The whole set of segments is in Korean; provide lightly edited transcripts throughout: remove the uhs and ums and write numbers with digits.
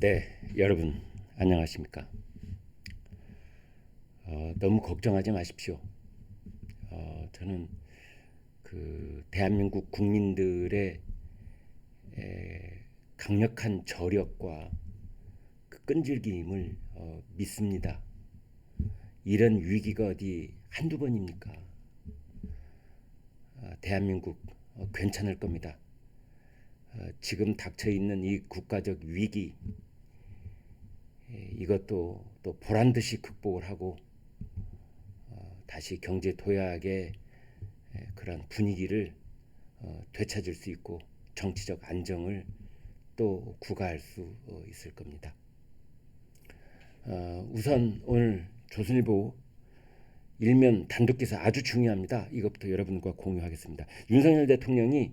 네, 여러분 안녕하십니까? 너무 걱정하지 마십시오. 저는 대한민국 국민들의 강력한 저력과 그 끈질김을 믿습니다. 이런 위기가 어디 한두 번입니까? 대한민국 괜찮을 겁니다. 지금 닥쳐 있는 이 국가적 위기, 이것도 또 보란 듯이 극복을 하고 다시 경제 도약의 그런 분위기를 되찾을 수 있고 정치적 안정을 또 구가할 수 있을 겁니다. 우선 오늘 조선일보 일면 단독 기사 아주 중요합니다. 이것부터 여러분과 공유하겠습니다. 윤석열 대통령이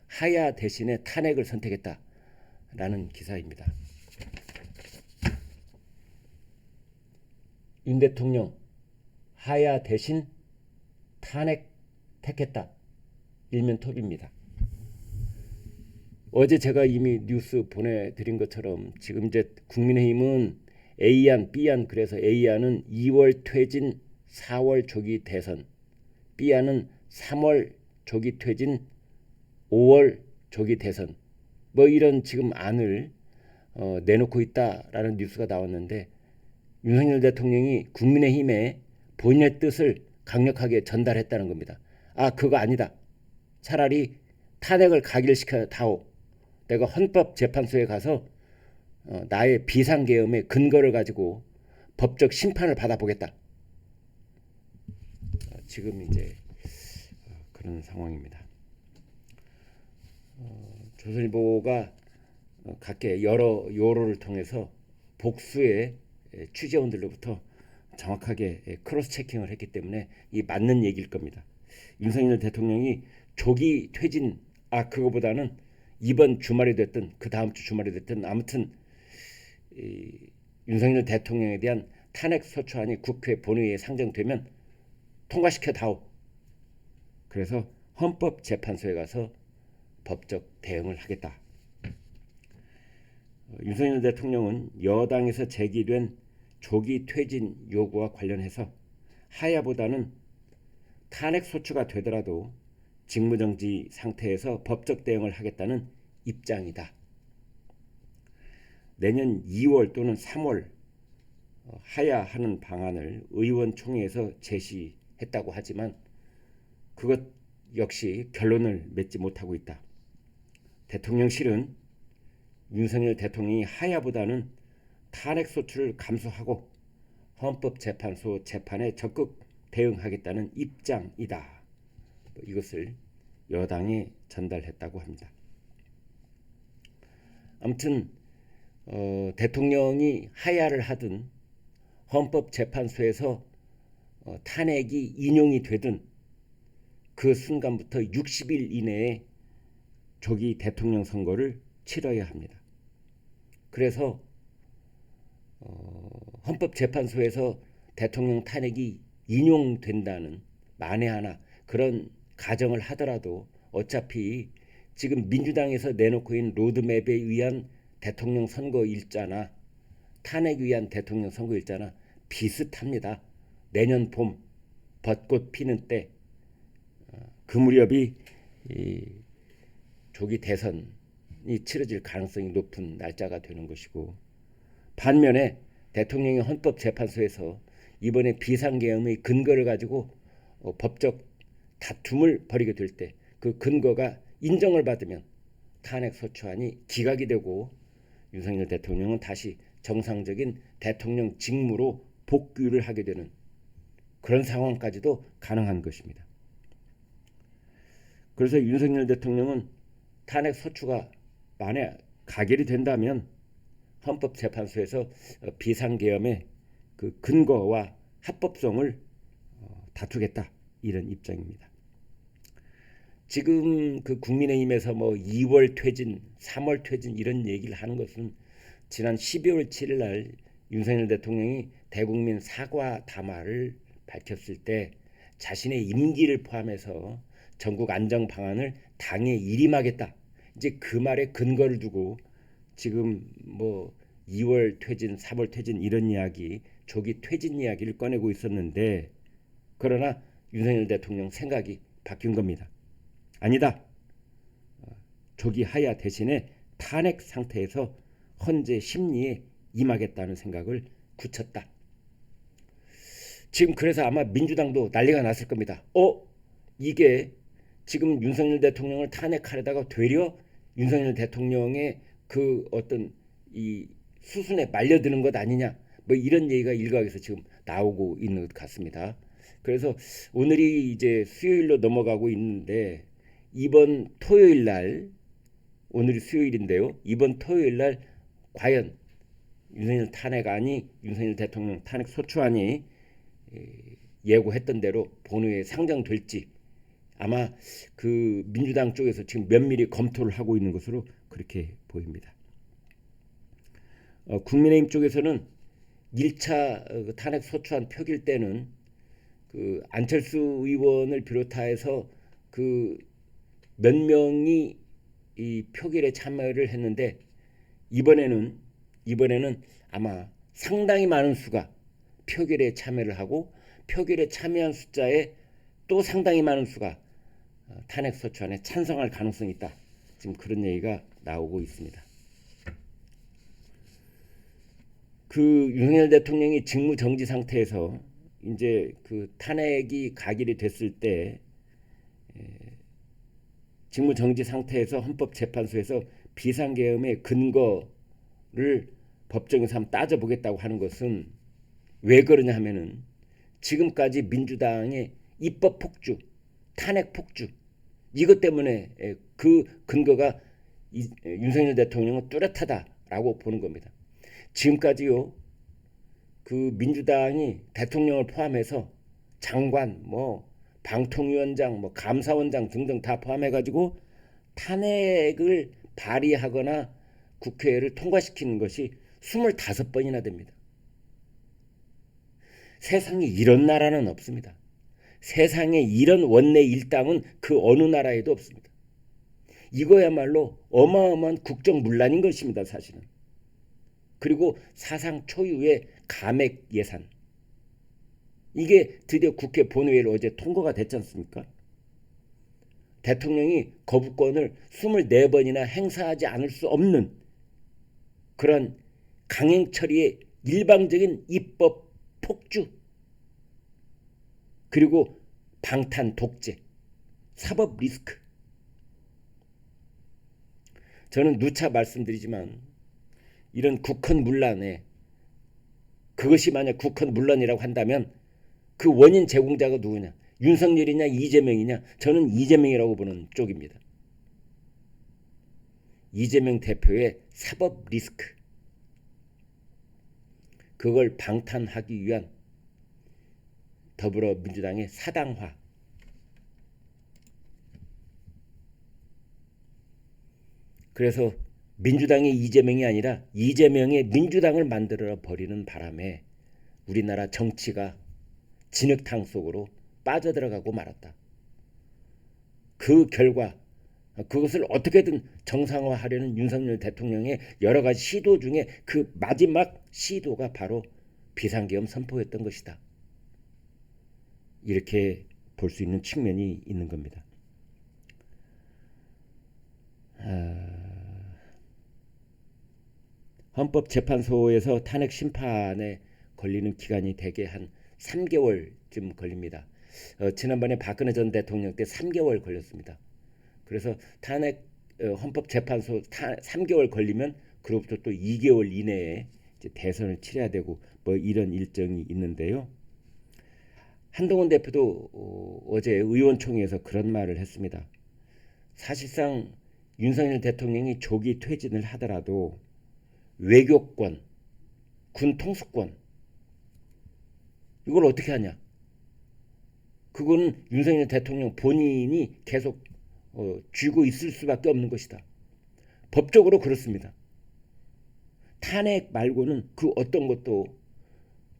하야 대신에 탄핵을 선택했다라는 기사입니다. 윤 대통령 하야 대신 탄핵 택했다. 일면 톱입니다. 어제 제가 이미 뉴스 보내드린 것처럼 지금 이제 국민의힘은 A안, B안, 그래서 A안은 2월 퇴진, 4월 조기 대선, B안은 3월 조기 퇴진, 5월 조기 대선, 뭐 이런 지금 안을 내놓고 있다라는 뉴스가 나왔는데, 윤석열 대통령이 국민의힘에 본인의 뜻을 강력하게 전달했다는 겁니다. 그거 아니다. 차라리 탄핵을 가결시켜 다오. 내가 헌법재판소에 가서 나의 비상계엄의 근거를 가지고 법적 심판을 받아보겠다. 지금 이제 그런 상황입니다. 조선일보가 각계 여러 요로를 통해서 복수의 취재원들로부터 정확하게 크로스 체킹을 했기 때문에 이 맞는 얘기일 겁니다. 윤석열 대통령이 조기 퇴진, 그거보다는 이번 주말이 됐든 그 다음 주 주말이 됐든 아무튼 윤석열 대통령에 대한 탄핵 소추안이 국회 본회의에 상정되면 통과시켜 다오. 그래서 헌법재판소에 가서 법적 대응을 하겠다. 윤석열 대통령은 여당에서 제기된 조기 퇴진 요구와 관련해서 하야보다는 탄핵 소추가 되더라도 직무정지 상태에서 법적 대응을 하겠다는 입장이다. 내년 2월 또는 3월 하야하는 방안을 의원총회에서 제시했다고 하지만 그것 역시 결론을 맺지 못하고 있다. 대통령실은 윤석열 대통령이 하야보다는 탄핵 소추를 감수하고 헌법재판소 재판에 적극 대응하겠다는 입장이다. 이것을 여당에 전달했다고 합니다. 아무튼 대통령이 하야를 하든 헌법재판소에서 탄핵이 인용이 되든 그 순간부터 60일 이내에 조기 대통령 선거를 치러야 합니다. 그래서 헌법재판소에서 대통령 탄핵이 인용된다는 만에 하나 그런 가정을 하더라도 어차피 지금 민주당에서 내놓고 있는 로드맵에 의한 대통령 선거 일자나 탄핵 위한 대통령 선거 일자나 비슷합니다. 내년 봄 벚꽃 피는 때 그 무렵이 조기 대선이 치러질 가능성이 높은 날짜가 되는 것이고, 반면에 대통령이 헌법재판소에서 이번에 비상계엄의 근거를 가지고 법적 다툼을 벌이게 될 때 그 근거가 인정을 받으면 탄핵 소추안이 기각이 되고 윤석열 대통령은 다시 정상적인 대통령 직무로 복귀를 하게 되는 그런 상황까지도 가능한 것입니다. 그래서 윤석열 대통령은 탄핵 소추가 만에 가결이 된다면 헌법재판소에서 비상계엄의 그 근거와 합법성을 다투겠다, 이런 입장입니다. 지금 그 국민의힘에서 뭐 2월 퇴진, 3월 퇴진 이런 얘기를 하는 것은 지난 12월 7일 날 윤석열 대통령이 대국민 사과 담화를 밝혔을 때 자신의 임기를 포함해서 전국 안정 방안을 당에 일임하겠다, 이제 그 말에 근거를 두고 지금 뭐 2월 퇴진, 3월 퇴진 이런 이야기, 조기 퇴진 이야기를 꺼내고 있었는데 그러나 윤석열 대통령 생각이 바뀐 겁니다. 아니다. 조기 하야 대신에 탄핵 상태에서 헌재 심리에 임하겠다는 생각을 굳혔다. 지금 그래서 아마 민주당도 난리가 났을 겁니다. 이게 지금 윤석열 대통령을 탄핵하려다가 되려 윤석열 대통령의 그 어떤 이 수순에 말려드는 것 아니냐, 뭐 이런 얘기가 일각에서 지금 나오고 있는 것 같습니다. 그래서 오늘이 이제 수요일로 넘어가고 있는데 이번 토요일 날, 오늘이 수요일인데요. 이번 토요일 날 과연 윤석열 탄핵안이, 윤석열 대통령 탄핵 소추안이 예고했던 대로 본회의에 상정될지 아마 그 민주당 쪽에서 지금 면밀히 검토를 하고 있는 것으로 그렇게 보입니다. 국민의힘 쪽에서는 1차 탄핵 소추안 표결 때는 그 안철수 의원을 비롯해서 그 몇 명이 이 표결에 참여를 했는데 이번에는 아마 상당히 많은 수가 표결에 참여를 하고 표결에 참여한 숫자에 또 상당히 많은 수가 탄핵 소추안에 찬성할 가능성이 있다. 지금 그런 얘기가 나오고 있습니다. 그 윤석열 대통령이 직무 정지 상태에서 이제 그 탄핵이 가결이 됐을 때 직무 정지 상태에서 헌법재판소에서 비상계엄의 근거를 법정에서 한번 따져보겠다고 하는 것은 왜 그러냐 하면은 지금까지 민주당의 입법 폭주, 탄핵 폭주 이것 때문에 그 근거가 윤석열 대통령은 뚜렷하다라고 보는 겁니다. 지금까지요 그 민주당이 대통령을 포함해서 장관, 뭐 방통위원장, 뭐 감사원장 등등 다 포함해가지고 탄핵을 발의하거나 국회를 통과시키는 것이 25번이나 됩니다. 세상에 이런 나라는 없습니다. 세상에 이런 원내 일당은 그 어느 나라에도 없습니다. 이거야말로 어마어마한 국정문란인 것입니다. 사실은. 그리고 사상 초유의 감액 예산. 이게 드디어 국회 본회의를 어제 통과가 됐지 않습니까? 대통령이 거부권을 24번이나 행사하지 않을 수 없는 그런 강행 처리의 일방적인 입법 폭주, 그리고 방탄 독재, 사법 리스크. 저는 누차 말씀드리지만 이런 국헌 문란에, 그것이 만약 국헌 문란이라고 한다면 그 원인 제공자가 누구냐? 윤석열이냐 이재명이냐? 저는 이재명이라고 보는 쪽입니다. 이재명 대표의 사법 리스크, 그걸 방탄하기 위한 더불어민주당의 사당화, 그래서 민주당의 이재명이 아니라 이재명의 민주당을 만들어 버리는 바람에 우리나라 정치가 진흙탕 속으로 빠져들어가고 말았다. 그 결과 그것을 어떻게든 정상화하려는 윤석열 대통령의 여러 가지 시도 중에 그 마지막 시도가 바로 비상계엄 선포였던 것이다. 이렇게 볼 수 있는 측면이 있는 겁니다. 헌법재판소에서 탄핵 심판에 걸리는 기간이 대개 한 3개월쯤 걸립니다. 지난번에 박근혜 전 대통령 때 3개월 걸렸습니다. 그래서 탄핵 헌법재판소 3개월 걸리면 그로부터 또 2개월 이내에 이제 대선을 치러야 되고 뭐 이런 일정이 있는데요. 한동훈 대표도 어제 의원총회에서 그런 말을 했습니다. 사실상 윤석열 대통령이 조기 퇴진을 하더라도 외교권, 군 통수권 이걸 어떻게 하냐? 그거는 윤석열 대통령 본인이 계속 쥐고 있을 수밖에 없는 것이다. 법적으로 그렇습니다. 탄핵 말고는 그 어떤 것도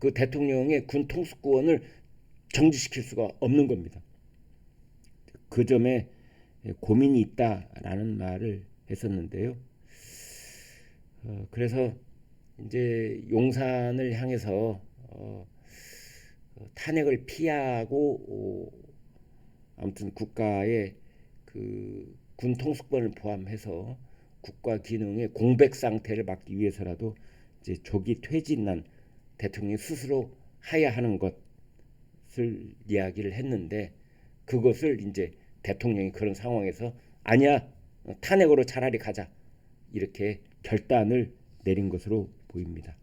그 대통령의 군 통수권을 정지시킬 수가 없는 겁니다. 그 점에 고민이 있다라는 말을 했었는데요. 그래서 이제 용산을 향해서 탄핵을 피하고 아무튼 국가의 그 군 통수권을 포함해서 국가 기능의 공백 상태를 막기 위해서라도 이제 조기 퇴진난 대통령이 스스로 해야 하는 것을 이야기를 했는데, 그것을 이제 대통령이 그런 상황에서 아니야, 탄핵으로 차라리 가자, 이렇게 결단을 내린 것으로 보입니다.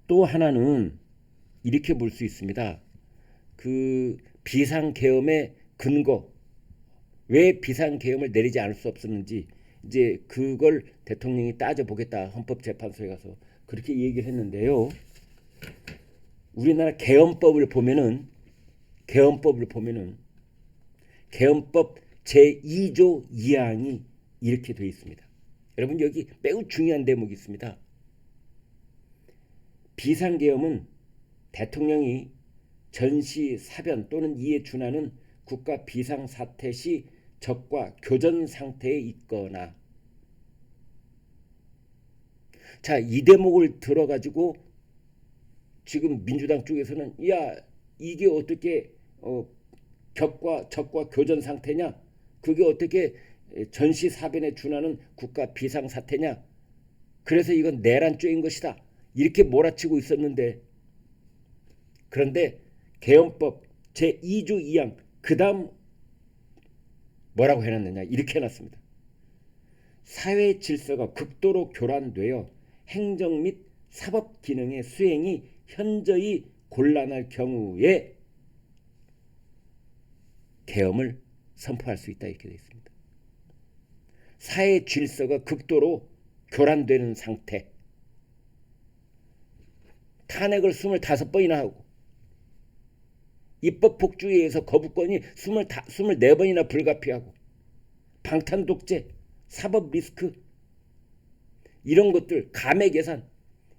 또 하나는 이렇게 볼 수 있습니다. 그 비상계엄의 근거, 왜 비상계엄을 내리지 않을 수 없었는지 이제 그걸 대통령이 따져보겠다, 헌법재판소에 가서 그렇게 얘기를 했는데요. 우리나라 계엄법을 보면은 계엄법 제2조 2항이 이렇게 되어 있습니다. 여러분, 여기 매우 중요한 대목이 있습니다. 비상계엄은 대통령이 전시, 사변 또는 이에 준하는 국가 비상사태 시 적과 교전 상태에 있거나, 자, 이 대목을 들어가지고 지금 민주당 쪽에서는 야, 이게 어떻게 적과 교전 상태냐, 그게 어떻게 전시 사변에 준하는 국가 비상사태냐, 그래서 이건 내란죄인 것이다, 이렇게 몰아치고 있었는데, 그런데 계엄법 제2조 2항 그 다음 뭐라고 해놨느냐, 이렇게 해놨습니다. 사회 질서가 극도로 교란되어 행정 및 사법 기능의 수행이 현저히 곤란할 경우에 계엄을 선포할 수 있다, 이렇게 되어 있습니다. 사회 질서가 극도로 교란되는 상태, 탄핵을 25번이나 하고 입법 폭주에 의해서 거부권이 24번이나 불가피하고 방탄 독재, 사법 리스크, 이런 것들, 감액 예산,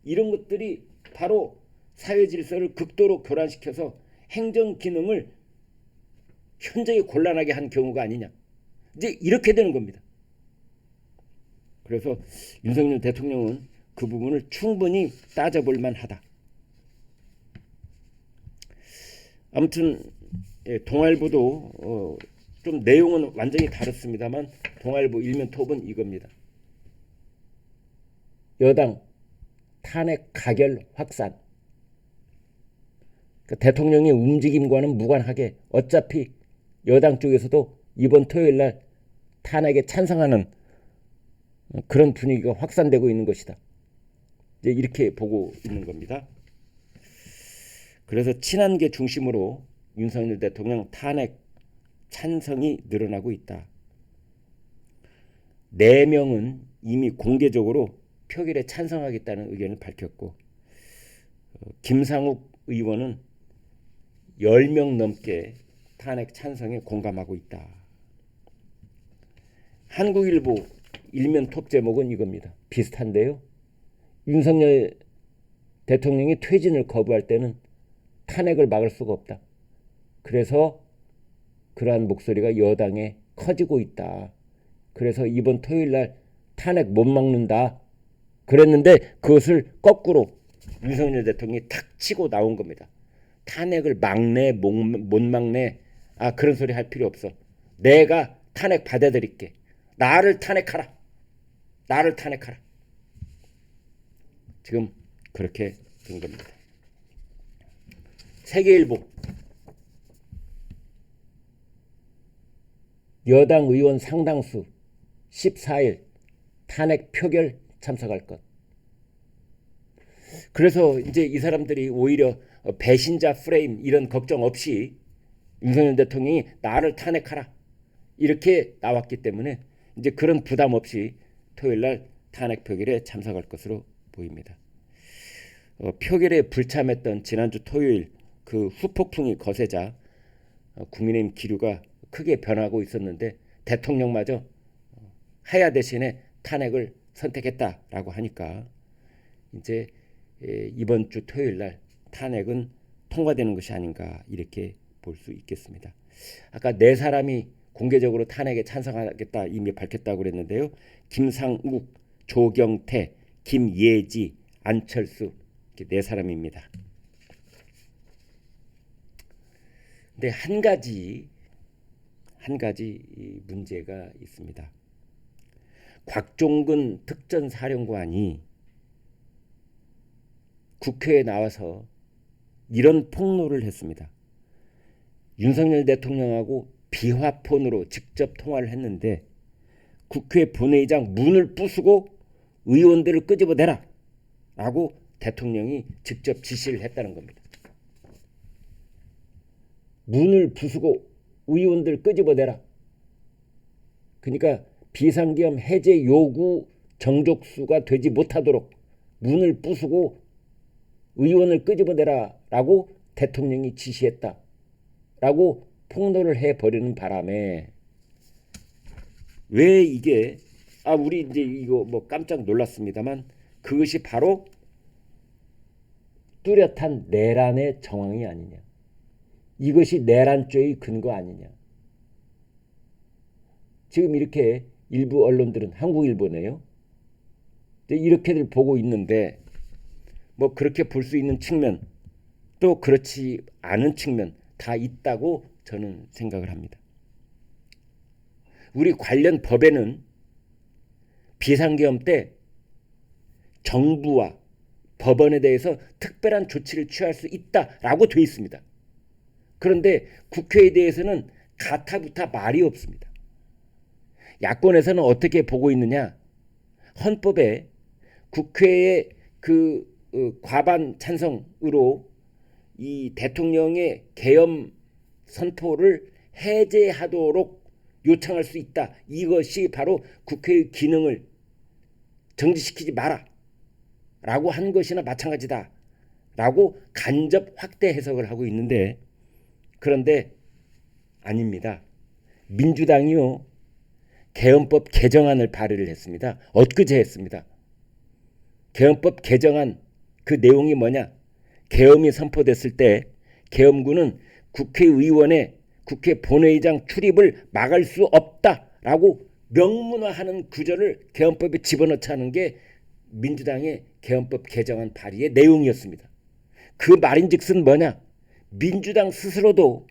이런 것들이 바로 사회 질서를 극도로 교란시켜서 행정 기능을 현저히 곤란하게 한 경우가 아니냐, 이제 이렇게 되는 겁니다. 그래서 윤석열 대통령은 그 부분을 충분히 따져볼 만하다. 아무튼 동아일보도 좀 내용은 완전히 다릅니다만 동아일보 일면 톱은 이겁니다. 여당 탄핵 가결 확산. 그러니까 대통령의 움직임과는 무관하게 어차피 여당 쪽에서도 이번 토요일 날 탄핵에 찬성하는 그런 분위기가 확산되고 있는 것이다, 이제 이렇게 보고 있는 겁니다. 그래서 친한계 중심으로 윤석열 대통령 탄핵 찬성이 늘어나고 있다. 4명은 이미 공개적으로 표결에 찬성하겠다는 의견을 밝혔고, 김상욱 의원은 10명 넘게 탄핵 찬성에 공감하고 있다. 한국일보 일면 톱 제목은 이겁니다. 비슷한데요. 윤석열 대통령이 퇴진을 거부할 때는 탄핵을 막을 수가 없다. 그래서 그러한 목소리가 여당에 커지고 있다. 그래서 이번 토요일 날 탄핵 못 막는다 그랬는데, 그것을 거꾸로 윤석열 대통령이 탁 치고 나온 겁니다. 탄핵을 막네 못 막네, 그런 소리 할 필요 없어. 내가 탄핵 받아들일게. 나를 탄핵하라. 지금 그렇게 된 겁니다. 세계일보 여당 의원 상당수 14일 탄핵 표결 참석할 것. 그래서 이제 이 사람들이 오히려 배신자 프레임 이런 걱정 없이 윤석열 대통령이 나를 탄핵하라 이렇게 나왔기 때문에 이제 그런 부담 없이 토요일 날 탄핵 표결에 참석할 것으로 보입니다. 표결에 불참했던 지난주 토요일 그 후폭풍이 거세자 국민의힘 기류가 크게 변하고 있었는데, 대통령마저 하야 대신에 탄핵을 선택했다라고 하니까 이제 이번 주 토요일 날 탄핵은 통과되는 것이 아닌가, 이렇게 볼 수 있겠습니다. 아까 4사람이 공개적으로 탄핵에 찬성하겠다 이미 밝혔다고 그랬는데요. 김상욱, 조경태, 김예지, 안철수 이렇게 네 사람입니다. 근데 한 가지 문제가 있습니다. 곽종근 특전사령관이 국회에 나와서 이런 폭로를 했습니다. 윤석열 대통령하고 비화폰으로 직접 통화를 했는데 국회 본회의장 문을 부수고 의원들을 끄집어내라 라고 대통령이 직접 지시를 했다는 겁니다. 문을 부수고 의원들 끄집어내라. 그러니까 비상계엄 해제 요구 정족수가 되지 못하도록 문을 부수고 의원을 끄집어내라 라고 대통령이 지시했다 라고 폭로를 해버리는 바람에 왜 이게 우리 이제 이거 뭐 깜짝 놀랐습니다만 그것이 바로 뚜렷한 내란의 정황이 아니냐. 이것이 내란죄의 근거 아니냐. 지금 이렇게 일부 언론들은 한국일보네요. 이렇게들 보고 있는데 뭐 그렇게 볼 수 있는 측면 또 그렇지 않은 측면 다 있다고 저는 생각을 합니다. 우리 관련 법에는 비상계엄 때 정부와 법원에 대해서 특별한 조치를 취할 수 있다라고 되어 있습니다. 그런데 국회에 대해서는 가타부타 말이 없습니다. 야권에서는 어떻게 보고 있느냐? 헌법에 국회의 과반 찬성으로 이 대통령의 계엄 선포를 해제하도록 요청할 수 있다. 이것이 바로 국회의 기능을 정지시키지 마라 라고 한 것이나 마찬가지다 라고 간접 확대 해석을 하고 있는데 그런데 아닙니다. 민주당이요. 계엄법 개정안을 발의를 했습니다. 엊그제 했습니다. 계엄법 개정안 그 내용이 뭐냐? 계엄이 선포됐을 때 계엄군은 국회의원의 국회 본회의장 출입을 막을 수 없다라고 명문화하는 구절을 계엄법에 집어넣자는 게 민주당의 계엄법 개정안 발의의 내용이었습니다. 그 말인즉슨 뭐냐? 민주당 스스로도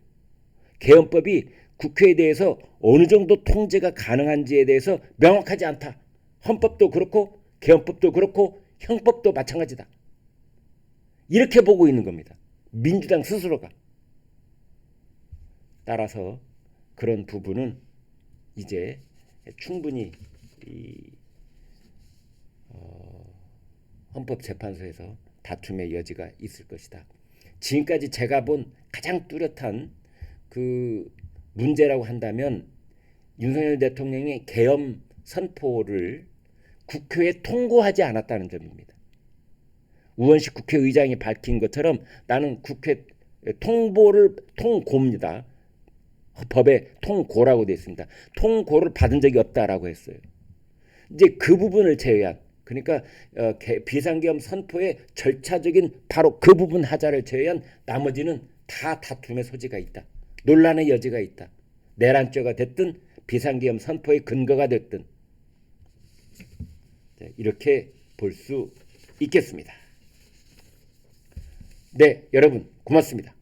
계엄법이 국회에 대해서 어느 정도 통제가 가능한지에 대해서 명확하지 않다. 헌법도 그렇고 계엄법도 그렇고 형법도 마찬가지다. 이렇게 보고 있는 겁니다. 민주당 스스로가. 따라서 그런 부분은 이제 충분히 헌법재판소에서 다툼의 여지가 있을 것이다. 지금까지 제가 본 가장 뚜렷한 그 문제라고 한다면 윤석열 대통령의 계엄 선포를 국회에 통고하지 않았다는 점입니다. 우원식 국회의장이 밝힌 것처럼 나는 국회 통고입니다. 법에 통고라고 되어 있습니다. 통고를 받은 적이 없다라고 했어요. 이제 그 부분을 제외한 그러니까 비상계엄 선포의 절차적인 바로 그 부분 하자를 제외한 나머지는 다 다툼의 소지가 있다. 논란의 여지가 있다. 내란죄가 됐든 비상계엄 선포의 근거가 됐든 이렇게 볼 수 있겠습니다. 네, 여러분 고맙습니다.